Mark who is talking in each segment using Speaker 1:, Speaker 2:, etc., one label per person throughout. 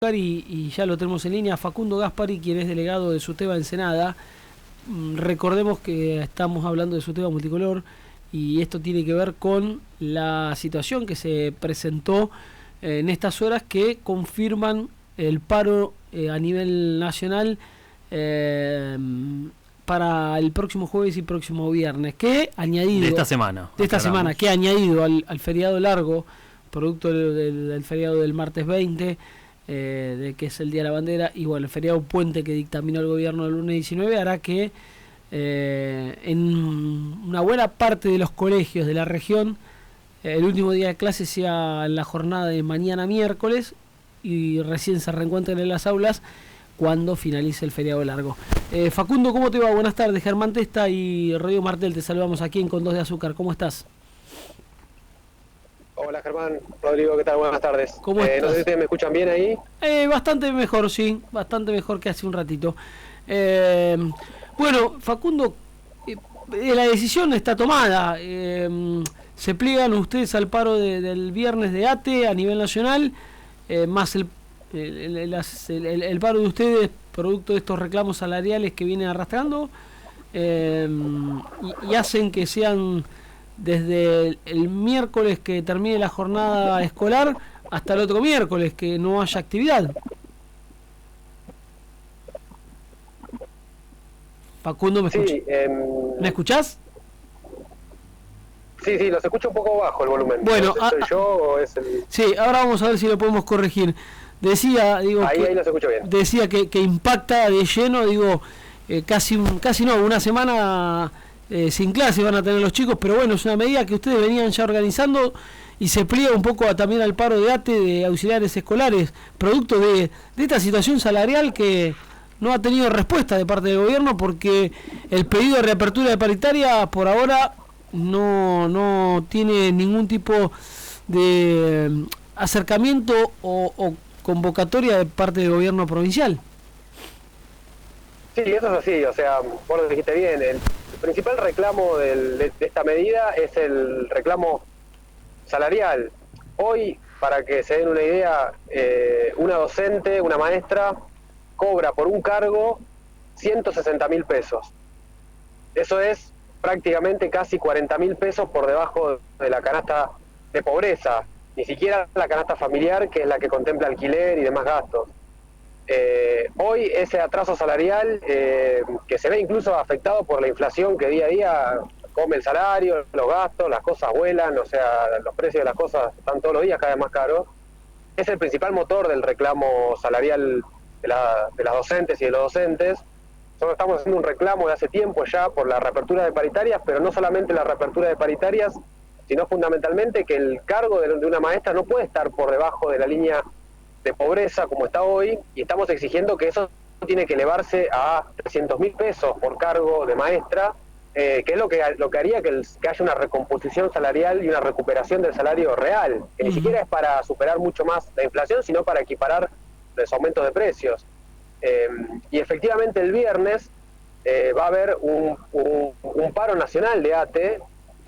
Speaker 1: Y ya lo tenemos en línea, Facundo Gaspari, quien es delegado de SUTEBA Ensenada. Recordemos que estamos hablando de SUTEBA Multicolor y esto tiene que ver con la situación que se presentó en estas horas que confirman el paro a nivel nacional para el próximo jueves y próximo viernes. Que añadido
Speaker 2: de esta semana.
Speaker 1: Que ha añadido al feriado largo, producto del feriado del martes 20, de que es el Día de la Bandera, y bueno, el feriado puente que dictaminó el gobierno el lunes 19 hará que en una buena parte de los colegios de la región el último día de clase sea en la jornada de mañana miércoles y recién se reencuentren en las aulas cuando finalice el feriado largo. Facundo, ¿cómo te va? Buenas tardes. Germán Testa y Rodrigo Martel te saludamos aquí en Con Dos de Azúcar. ¿Cómo estás?
Speaker 3: Hola Germán, Rodrigo, ¿qué tal? Buenas tardes.
Speaker 1: ¿Cómo estás?
Speaker 3: No sé si ustedes me escuchan bien ahí.
Speaker 1: Bastante mejor, sí, bastante mejor que hace un ratito. Bueno, Facundo, la decisión está tomada. Se pliegan ustedes al paro del viernes de ATE a nivel nacional, más el paro de ustedes producto de estos reclamos salariales que vienen arrastrando, y hacen que sean desde el miércoles que termine la jornada escolar hasta el otro miércoles que no haya actividad. Facundo, ¿me escuchás? ¿Me escuchás?
Speaker 3: Sí, los escucho un poco bajo el volumen.
Speaker 1: Bueno,
Speaker 3: ¿soy yo o es el...?
Speaker 1: Sí, ahora vamos a ver si lo podemos corregir. Decía, digo,
Speaker 3: ahí los escucho bien.
Speaker 1: Decía que impacta de lleno, digo, casi no, una semana sin clase van a tener los chicos, pero bueno, es una medida que ustedes venían ya organizando y se pliega un poco también al paro de ATE de auxiliares escolares, producto de esta situación salarial que no ha tenido respuesta de parte del gobierno, porque el pedido de reapertura de paritaria por ahora no tiene ningún tipo de acercamiento o convocatoria de parte del gobierno provincial.
Speaker 3: Sí, eso es así, o sea, vos lo dijiste bien, el principal reclamo de esta medida es el reclamo salarial. Hoy, para que se den una idea, una docente, una maestra, cobra por un cargo 160.000 pesos. Eso es prácticamente casi 40.000 pesos por debajo de la canasta de pobreza, ni siquiera la canasta familiar, que es la que contempla alquiler y demás gastos. Hoy ese atraso salarial, que se ve incluso afectado por la inflación que día a día come el salario, los gastos, las cosas vuelan, o sea, los precios de las cosas están todos los días cada vez más caros, es el principal motor del reclamo salarial de las docentes y de los docentes. Nosotros estamos haciendo un reclamo de hace tiempo ya por la reapertura de paritarias, pero no solamente la reapertura de paritarias, sino fundamentalmente que el cargo de una maestra no puede estar por debajo de la línea de pobreza como está hoy, y estamos exigiendo que eso tiene que elevarse a 300.000 pesos por cargo de maestra, que es lo que haría que haya una recomposición salarial y una recuperación del salario real, que ni siquiera es para superar mucho más la inflación, sino para equiparar los aumentos de precios. Y efectivamente el viernes va a haber un paro nacional de ATE,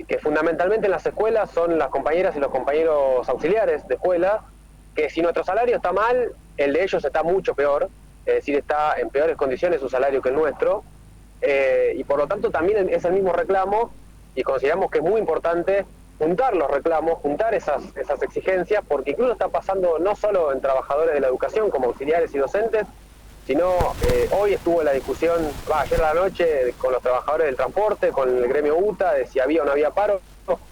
Speaker 3: que fundamentalmente en las escuelas son las compañeras y los compañeros auxiliares de escuela, que si nuestro salario está mal, el de ellos está mucho peor, es decir, está en peores condiciones su salario que el nuestro, y por lo tanto también es el mismo reclamo, y consideramos que es muy importante juntar los reclamos, juntar esas exigencias, porque incluso está pasando no solo en trabajadores de la educación como auxiliares y docentes, sino hoy estuvo la discusión, ayer a la noche, con los trabajadores del transporte, con el gremio UTA, de si había o no había paro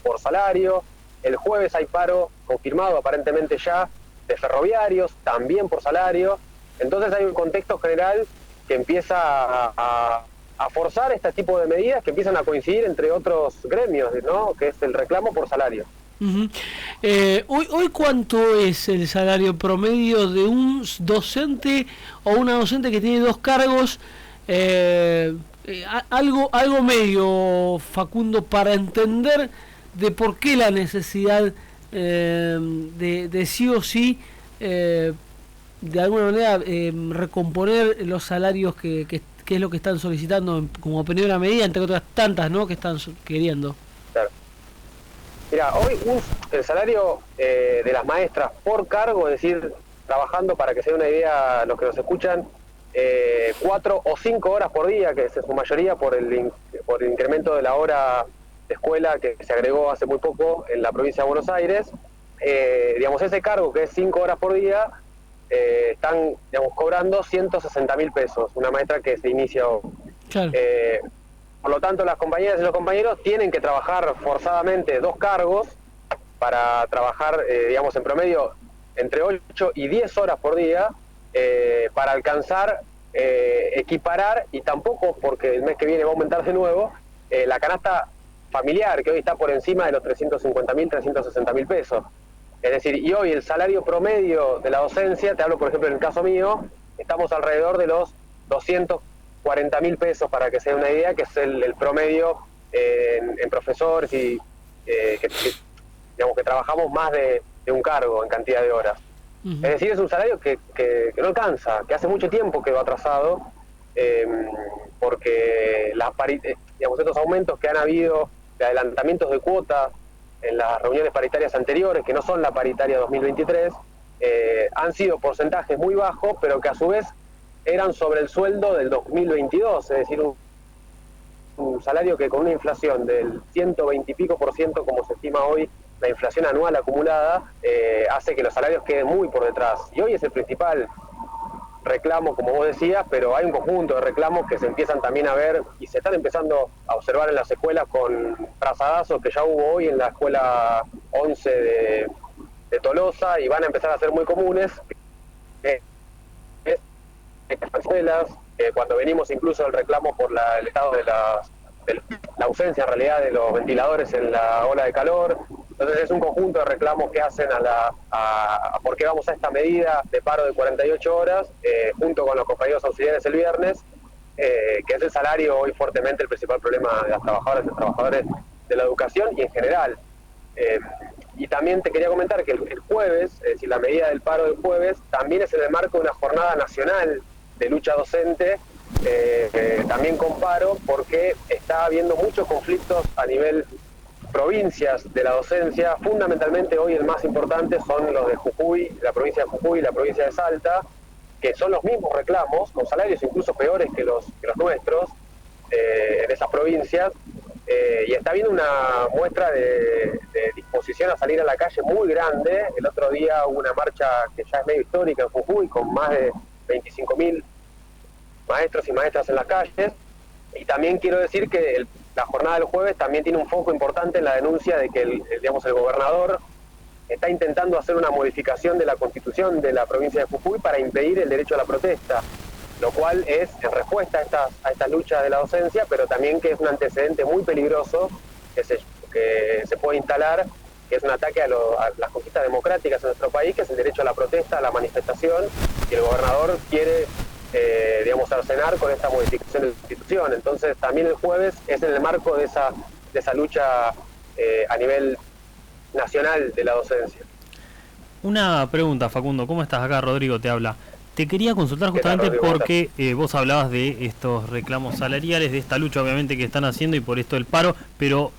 Speaker 3: por salario. El jueves hay paro confirmado aparentemente ya de ferroviarios, también por salario. Entonces hay un contexto general que empieza a forzar este tipo de medidas que empiezan a coincidir entre otros gremios, ¿no? Que es el reclamo por salario.
Speaker 1: Hoy ¿cuánto es el salario promedio de un docente o una docente que tiene dos cargos? Algo medio, Facundo, para entender de por qué la necesidad de sí o sí, de alguna manera, recomponer los salarios que es lo que están solicitando como primera medida, entre otras tantas, ¿no?, que están queriendo.
Speaker 3: Claro. Mira, hoy el salario de las maestras por cargo, es decir, trabajando, para que se den una idea los que nos escuchan, 4 o 5 horas por día, que es en su mayoría por el incremento de la hora de escuela que se agregó hace muy poco en la provincia de Buenos Aires. Digamos, ese cargo, que es 5 horas por día, están, digamos, cobrando 160.000 pesos, una maestra que se inicia hoy.
Speaker 1: Claro.
Speaker 3: Por lo tanto, las compañeras y los compañeros tienen que trabajar forzadamente 2 cargos para trabajar, digamos, en promedio entre 8 y 10 horas por día, para alcanzar, equiparar, y tampoco, porque el mes que viene va a aumentar de nuevo, la canasta familiar, que hoy está por encima de los 350.000, 360.000 pesos. Es decir, y hoy el salario promedio de la docencia, te hablo por ejemplo en el caso mío, estamos alrededor de los 240.000 pesos, para que se dé una idea, que es el promedio en profesores y digamos que trabajamos más de un cargo en cantidad de horas.
Speaker 1: Uh-huh.
Speaker 3: Es decir, es un salario que no alcanza, que hace mucho tiempo quedó atrasado, porque digamos, estos aumentos que han habido de adelantamientos de cuotas en las reuniones paritarias anteriores, que no son la paritaria 2023, han sido porcentajes muy bajos, pero que a su vez eran sobre el sueldo del 2022, es decir, un salario que con una inflación del 120 y pico por ciento, como se estima hoy, la inflación anual acumulada, hace que los salarios queden muy por detrás. Y hoy es el principal reclamo, como vos decías, pero hay un conjunto de reclamos que se empiezan también a ver y se están empezando a observar en las escuelas, con trazadazos que ya hubo hoy en la escuela 11 de Tolosa, y van a empezar a ser muy comunes. Escuelas, cuando venimos incluso del reclamo por el estado de la ausencia en realidad de los ventiladores en la ola de calor. Entonces es un conjunto de reclamos que hacen a por qué vamos a esta medida de paro de 48 horas, junto con los compañeros auxiliares el viernes, que es el salario hoy fuertemente el principal problema de las trabajadoras y los trabajadores de la educación y en general. Y también te quería comentar que el jueves, es decir, la medida del paro del jueves, también es en el marco de una jornada nacional de lucha docente, también con paro, porque está habiendo muchos conflictos a nivel provincias de la docencia. Fundamentalmente hoy el más importante son los de Jujuy, la provincia de Jujuy y la provincia de Salta, que son los mismos reclamos, con salarios incluso peores que los nuestros, en esas provincias, y está habiendo una muestra de disposición a salir a la calle muy grande. El otro día hubo una marcha que ya es medio histórica en Jujuy, con más de 25.000 maestros y maestras en las calles. Y también quiero decir que la jornada del jueves también tiene un foco importante en la denuncia de que el gobernador está intentando hacer una modificación de la constitución de la provincia de Jujuy para impedir el derecho a la protesta, lo cual es en respuesta a estas luchas de la docencia, pero también que es un antecedente muy peligroso que se puede instalar, que es un ataque a las conquistas democráticas en nuestro país, que es el derecho a la protesta, a la manifestación, y el gobernador quiere cercenar con esta modificación de la Constitución. Entonces también el jueves es en el marco de esa lucha a nivel nacional de la docencia.
Speaker 2: Una pregunta, Facundo, ¿cómo estás? Acá Rodrigo te habla. Te quería consultar justamente
Speaker 3: ¿Qué tal, Rodrigo?
Speaker 2: porque vos hablabas de estos reclamos salariales, de esta lucha obviamente que están haciendo y por esto el paro, pero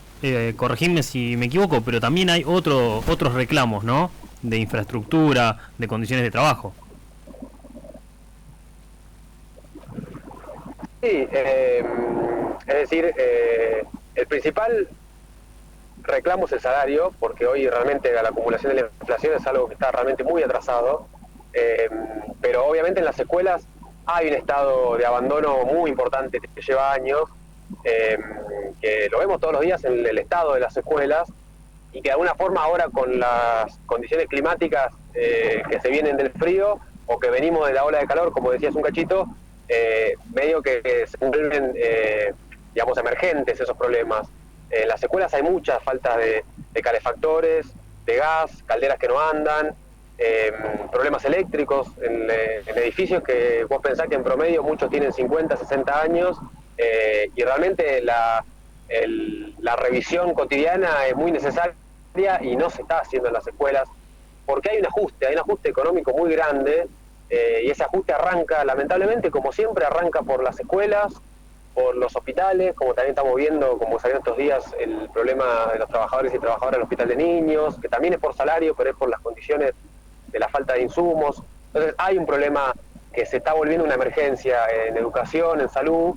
Speaker 2: corregime si me equivoco, pero también hay otros reclamos, ¿no? De infraestructura, de condiciones de trabajo.
Speaker 3: Sí, es decir, el principal reclamo es el salario, porque hoy realmente la acumulación de la inflación es algo que está realmente muy atrasado, pero obviamente en las escuelas hay un estado de abandono muy importante que lleva años, que lo vemos todos los días en el estado de las escuelas, y que de alguna forma ahora con las condiciones climáticas que se vienen del frío, o que venimos de la ola de calor, como decías un cachito, medio que se vuelven, emergentes esos problemas. En las escuelas hay muchas faltas de calefactores, de gas, calderas que no andan, problemas eléctricos en edificios que vos pensás que en promedio muchos tienen 50, 60 años, y realmente la revisión cotidiana es muy necesaria y no se está haciendo en las escuelas, porque hay un ajuste económico muy grande. Y ese ajuste arranca, lamentablemente, como siempre, arranca por las escuelas, por los hospitales, como también estamos viendo, como salió estos días, el problema de los trabajadores y trabajadoras del hospital de niños, que también es por salario, pero es por las condiciones de la falta de insumos. Entonces hay un problema que se está volviendo una emergencia en educación, en salud,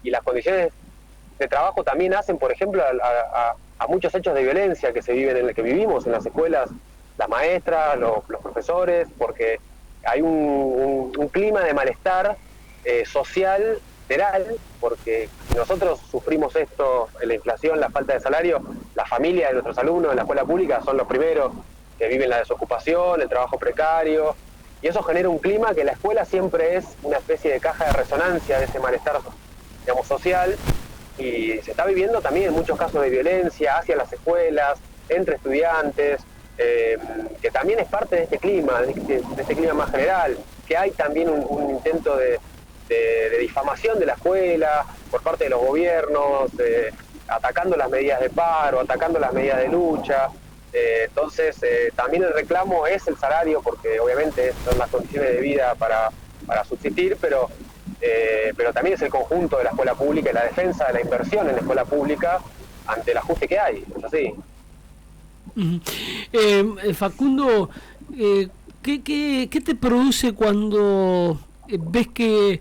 Speaker 3: y las condiciones de trabajo también hacen, por ejemplo, a muchos hechos de violencia que se viven que vivimos en las escuelas, las maestras, los profesores, porque hay un clima de malestar social, general, porque nosotros sufrimos esto, la inflación, la falta de salario, las familias de nuestros alumnos en la escuela pública son los primeros que viven la desocupación, el trabajo precario, y eso genera un clima que la escuela siempre es una especie de caja de resonancia de ese malestar, digamos, social, y se está viviendo también en muchos casos de violencia hacia las escuelas, entre estudiantes, que también es parte de este clima, de este clima más general, que hay también un intento de difamación de la escuela por parte de los gobiernos, atacando las medidas de paro, atacando las medidas de lucha. Entonces, también el reclamo es el salario, porque obviamente son las condiciones de vida para subsistir, pero también es el conjunto de la escuela pública y la defensa de la inversión en la escuela pública ante el ajuste que hay. Es así.
Speaker 1: Facundo, ¿qué te produce cuando ves que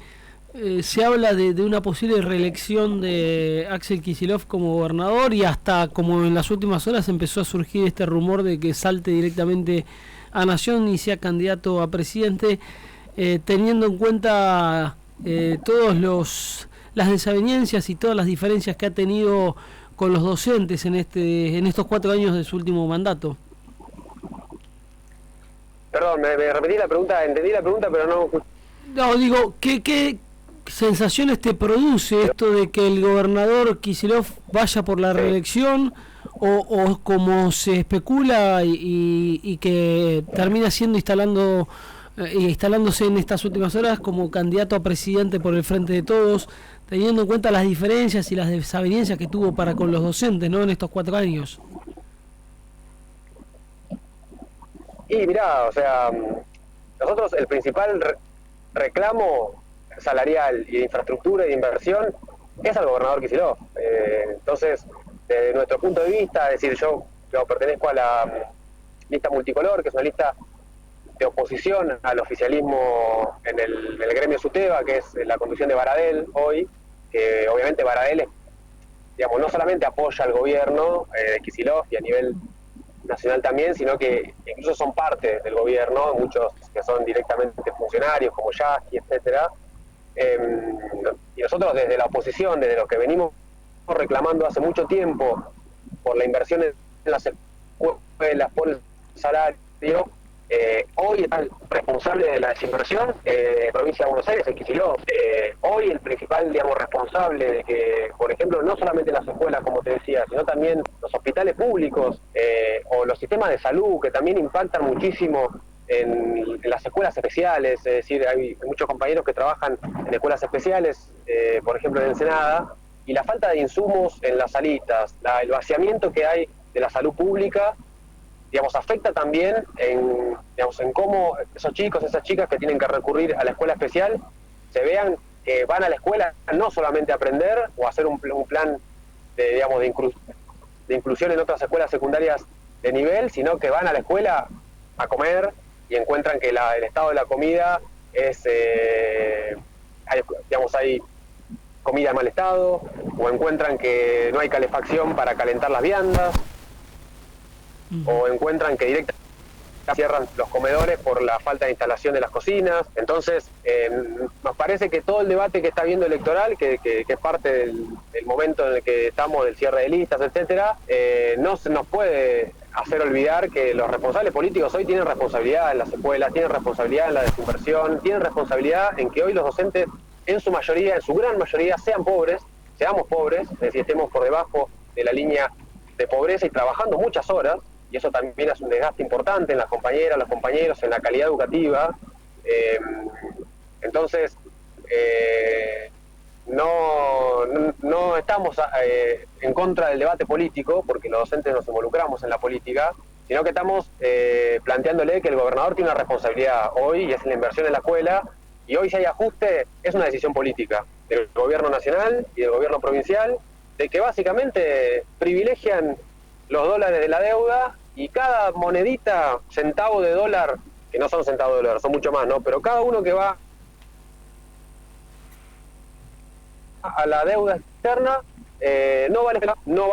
Speaker 1: se habla de una posible reelección de Axel Kicillof como gobernador, y hasta como en las últimas horas empezó a surgir este rumor de que salte directamente a Nación y sea candidato a presidente, teniendo en cuenta todas las desavenencias y todas las diferencias que ha tenido con los docentes en estos 4 años de su último mandato?
Speaker 3: Perdón, me repetí la pregunta, entendí la pregunta, pero no...
Speaker 1: No, digo, ¿qué sensaciones te produce esto de que el gobernador Kicillof vaya por la reelección, o como se especula y que termina siendo instalándose en estas últimas horas como candidato a presidente por el Frente de Todos, teniendo en cuenta las diferencias y las desavenencias que tuvo para con los docentes, ¿no?, en estos 4 años?
Speaker 3: Y mirá, o sea, nosotros el principal reclamo salarial y de infraestructura y de inversión es al gobernador Kicillof. Entonces, desde nuestro punto de vista, es decir, yo pertenezco a la lista multicolor, que es una lista de oposición al oficialismo en el gremio SUTEBA, que es la conducción de Baradel hoy, que obviamente Baradel, digamos, no solamente apoya al gobierno de Kicillof y a nivel nacional también, sino que incluso son parte del gobierno, muchos que son directamente funcionarios, como Yasky, etcétera. Y nosotros desde la oposición, desde lo que venimos reclamando hace mucho tiempo por la inversión en las escuelas, por el salario, hoy el responsable de la desinversión provincia de Buenos Aires es Kicillof. Hoy el principal, digamos, responsable de que, por ejemplo, no solamente las escuelas, como te decía, sino también los hospitales públicos o los sistemas de salud, que también impactan muchísimo en las escuelas especiales. Es decir, hay muchos compañeros que trabajan en escuelas especiales, por ejemplo en Ensenada, y la falta de insumos en las salitas, el vaciamiento que hay de la salud pública, digamos, afecta también en cómo esos chicos, esas chicas que tienen que recurrir a la escuela especial, se vean que van a la escuela no solamente a aprender o a hacer un plan de inclusión en otras escuelas secundarias de nivel, sino que van a la escuela a comer y encuentran que el estado de la comida es, hay comida en mal estado, o encuentran que no hay calefacción para calentar las viandas, o encuentran que directamente cierran los comedores por la falta de instalación de las cocinas. Entonces, nos parece que todo el debate que está habiendo electoral, que es parte del momento en el que estamos, del cierre de listas, etcétera, no se nos puede hacer olvidar que los responsables políticos hoy tienen responsabilidad en las escuelas, tienen responsabilidad en la desinversión, tienen responsabilidad en que hoy los docentes, en su mayoría, en su gran mayoría, seamos pobres, es decir, estemos por debajo de la línea de pobreza y trabajando muchas horas, y eso también es un desgaste importante en las compañeras, los compañeros, en la calidad educativa. Entonces, no estamos en contra del debate político, porque los docentes nos involucramos en la política, sino que estamos planteándole que el gobernador tiene una responsabilidad hoy, y es la inversión en la escuela, y hoy si hay ajuste es una decisión política del gobierno nacional y del gobierno provincial, de que básicamente privilegian los dólares de la deuda, y cada monedita, centavo de dólar que no son centavos de dólar, son mucho más, ¿no? Pero cada uno que va a la deuda externa, no va a la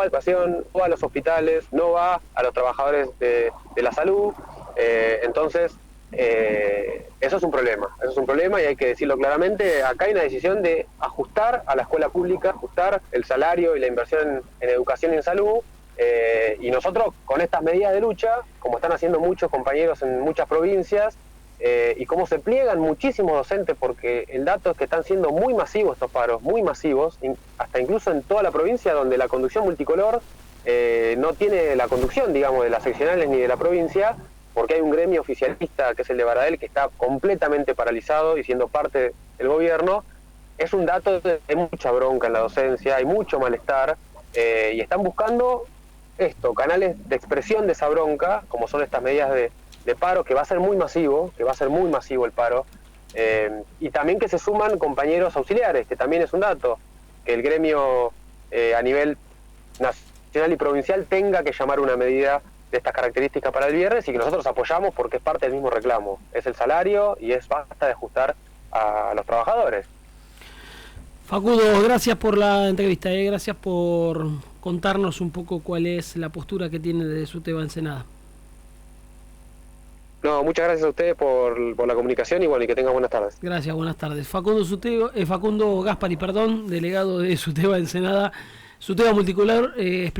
Speaker 3: educación, no va a los hospitales, no va a los trabajadores de la salud. Entonces, eso es un problema y hay que decirlo claramente. Acá hay una decisión de ajustar a la escuela pública, ajustar el salario y la inversión en educación y en salud, y nosotros con estas medidas de lucha, como están haciendo muchos compañeros en muchas provincias, y cómo se pliegan muchísimos docentes, porque el dato es que están siendo muy masivos estos paros, muy masivos, hasta incluso en toda la provincia, donde la conducción multicolor no tiene la conducción, digamos, de las seccionales ni de la provincia, porque hay un gremio oficialista, que es el de Baradel, que está completamente paralizado y siendo parte del gobierno. Es un dato de mucha bronca en la docencia, hay mucho malestar, y están buscando canales de expresión de esa bronca, como son estas medidas de paro, que va a ser muy masivo, el paro, y también que se suman compañeros auxiliares, que también es un dato, que el gremio a nivel nacional y provincial tenga que llamar una medida de estas características para el viernes, y que nosotros apoyamos porque es parte del mismo reclamo, es el salario y es basta de ajustar a los trabajadores.
Speaker 1: Facundo, gracias por la entrevista, gracias por contarnos un poco cuál es la postura que tiene de SUTEBA Ensenada.
Speaker 3: No, muchas gracias a ustedes por la comunicación y bueno, y que tengan buenas tardes.
Speaker 1: Gracias, buenas tardes. Facundo Gaspari, delegado de SUTEBA Ensenada, SUTEBA Multicolor, explicando